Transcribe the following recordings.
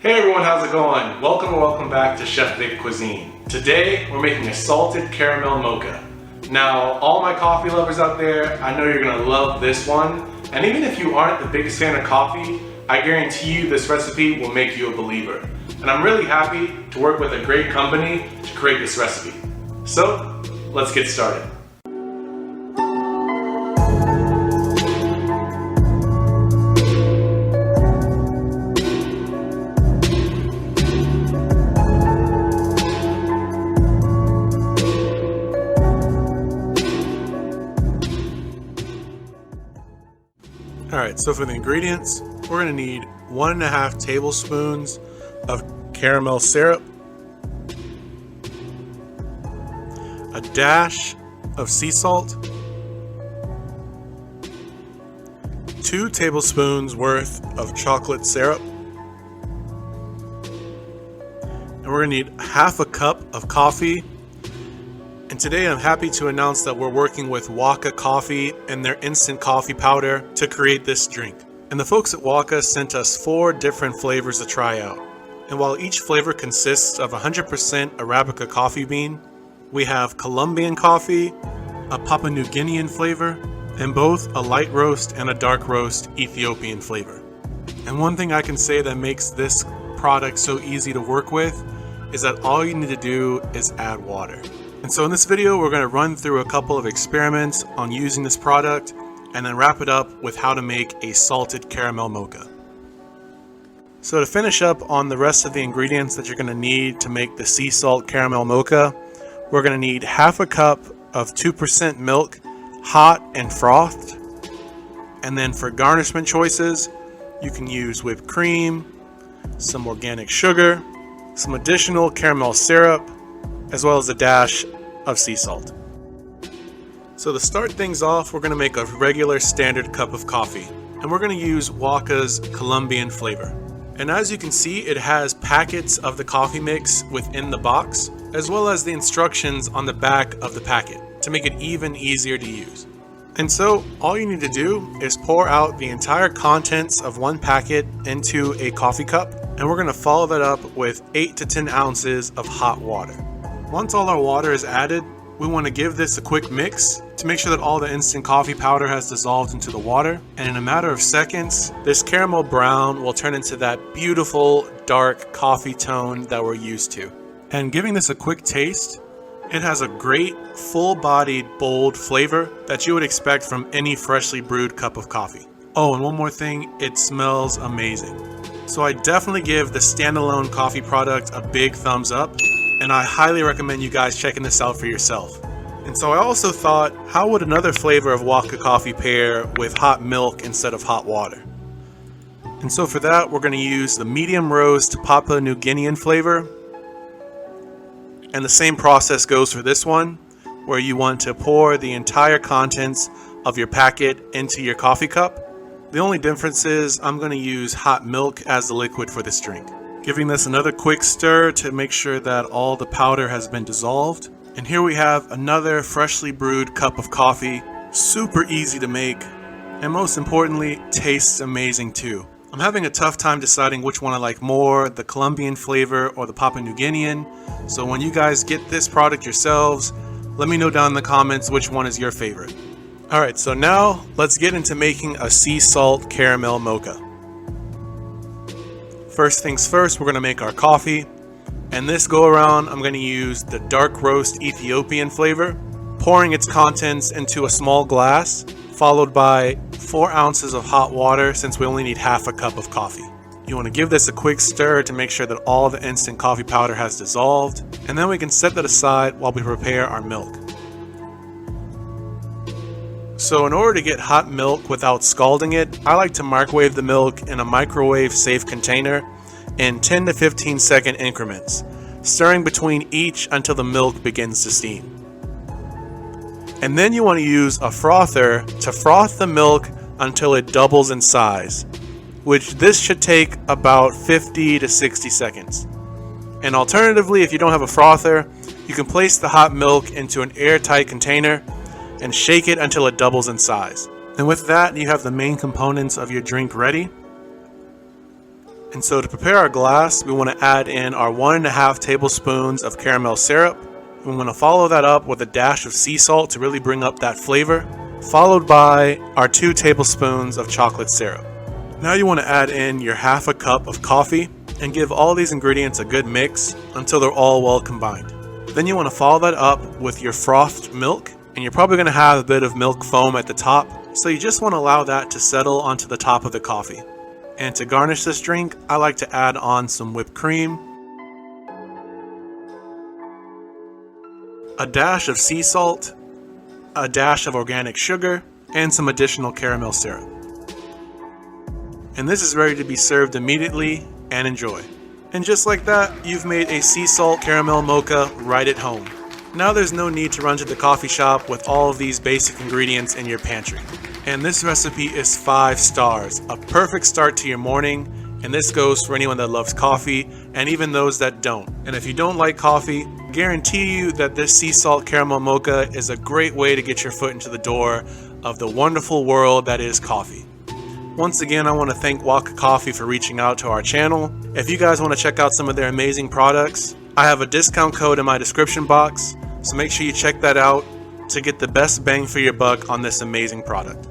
Hey everyone, how's it going? Welcome back to Chef Vic Cuisine. Today we're making a salted caramel mocha. Now, all my coffee lovers out there, I know you're gonna love this one. And even if you aren't the biggest fan of coffee, I guarantee you this recipe will make you a believer. And I'm really happy to work with a great company to create this recipe. So, let's get started. Alright, so for the ingredients, we're going to need 1.5 tablespoons of caramel syrup, a dash of sea salt, 2 tablespoons worth of chocolate syrup, and we're going to need 1/2 cup of coffee. And today I'm happy to announce that we're working with Waka coffee and their instant coffee powder to create this drink. And the folks at Waka sent us 4 different flavors to try out. And while each flavor consists of 100% Arabica coffee bean, we have Colombian coffee, a Papua New Guinean flavor, and both a light roast and a dark roast Ethiopian flavor. And one thing I can say that makes this product so easy to work with is that all you need to do is add water. And so in this video, we're going to run through a couple of experiments on using this product and then wrap it up with how to make a salted caramel mocha. So to finish up on the rest of the ingredients that you're going to need to make the sea salt caramel mocha, we're going to need 1/2 cup of 2% milk, hot and frothed. And then for garnishment choices, you can use whipped cream, some organic sugar, some additional caramel syrup, as well as a dash of sea salt. So to start things off, we're going to make a regular standard cup of coffee, and we're going to use Waka's Colombian flavor. And as you can see, it has packets of the coffee mix within the box, as well as the instructions on the back of the packet to make it even easier to use. And so all you need to do is pour out the entire contents of one packet into a coffee cup, and we're going to follow that up with 8 to 10 ounces of hot water. Once all our water is added, we want to give this a quick mix to make sure that all the instant coffee powder has dissolved into the water. And in a matter of seconds, this caramel brown will turn into that beautiful dark coffee tone that we're used to. And giving this a quick taste, it has a great full-bodied, bold flavor that you would expect from any freshly brewed cup of coffee. Oh, and one more thing, it smells amazing. So I definitely give the standalone coffee product a big thumbs up. And I highly recommend you guys checking this out for yourself. And so I also thought, how would another flavor of Waka coffee pair with hot milk instead of hot water? And so for that, we're going to use the medium roast Papua New Guinean flavor. And the same process goes for this one, where you want to pour the entire contents of your packet into your coffee cup. The only difference is I'm going to use hot milk as the liquid for this drink. Giving this another quick stir to make sure that all the powder has been dissolved. And here we have another freshly brewed cup of coffee, super easy to make, and most importantly, tastes amazing too. I'm having a tough time deciding which one I like more, the Colombian flavor or the Papua New Guinean. So when you guys get this product yourselves, let me know down in the comments which one is your favorite. Alright, so now let's get into making a sea salt caramel mocha. First things first, we're going to make our coffee, and this go around I'm going to use the dark roast Ethiopian flavor, pouring its contents into a small glass, followed by 4 ounces of hot water since we only need 1/2 cup of coffee. You want to give this a quick stir to make sure that all the instant coffee powder has dissolved, and then we can set that aside while we prepare our milk. So in order to get hot milk without scalding it, I like to microwave the milk in a microwave safe container in 10 to 15 second increments, stirring between each until the milk begins to steam. And then you want to use a frother to froth the milk until it doubles in size, which this should take about 50 to 60 seconds. And alternatively, if you don't have a frother, you can place the hot milk into an airtight container and shake it until it doubles in size. And with that, you have the main components of your drink ready. And so to prepare our glass, we want to add in our 1.5 tablespoons of caramel syrup. We want to follow that up with a dash of sea salt to really bring up that flavor, followed by our 2 tablespoons of chocolate syrup. Now you want to add in your 1/2 cup of coffee and give all these ingredients a good mix until they're all well combined. Then you want to follow that up with your frothed milk, and you're probably going to have a bit of milk foam at the top, so you just want to allow that to settle onto the top of the coffee. And to garnish this drink, I like to add on some whipped cream, a dash of sea salt, a dash of organic sugar, and some additional caramel syrup. And this is ready to be served immediately and enjoy. And just like that, you've made a sea salt caramel mocha right at home. Now there's no need to run to the coffee shop with all of these basic ingredients in your pantry. And this recipe is 5 stars, a perfect start to your morning, and this goes for anyone that loves coffee and even those that don't. And if you don't like coffee, guarantee you that this sea salt caramel mocha is a great way to get your foot into the door of the wonderful world that is coffee. Once again, I want to thank Waka Coffee for reaching out to our channel. If you guys want to check out some of their amazing products, I have a discount code in my description box, so make sure you check that out to get the best bang for your buck on this amazing product.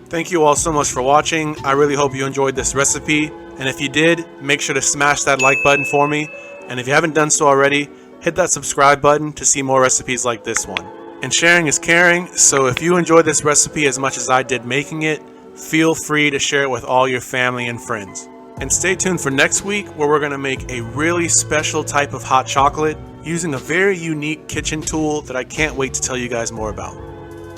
Thank you all so much for watching. I really hope you enjoyed this recipe, and if you did, make sure to smash that like button for me, and if you haven't done so already, hit that subscribe button to see more recipes like this one. And sharing is caring, so if you enjoyed this recipe as much as I did making it, feel free to share it with all your family and friends. And stay tuned for next week, where we're going to make a really special type of hot chocolate using a very unique kitchen tool that I can't wait to tell you guys more about.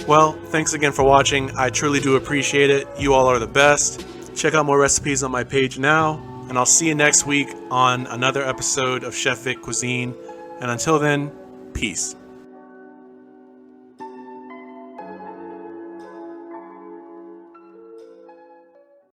Well, thanks again for watching. I truly do appreciate it. You all are the best. Check out more recipes on my page now, and I'll see you next week on another episode of Chef Vic Cuisine. And until then, peace.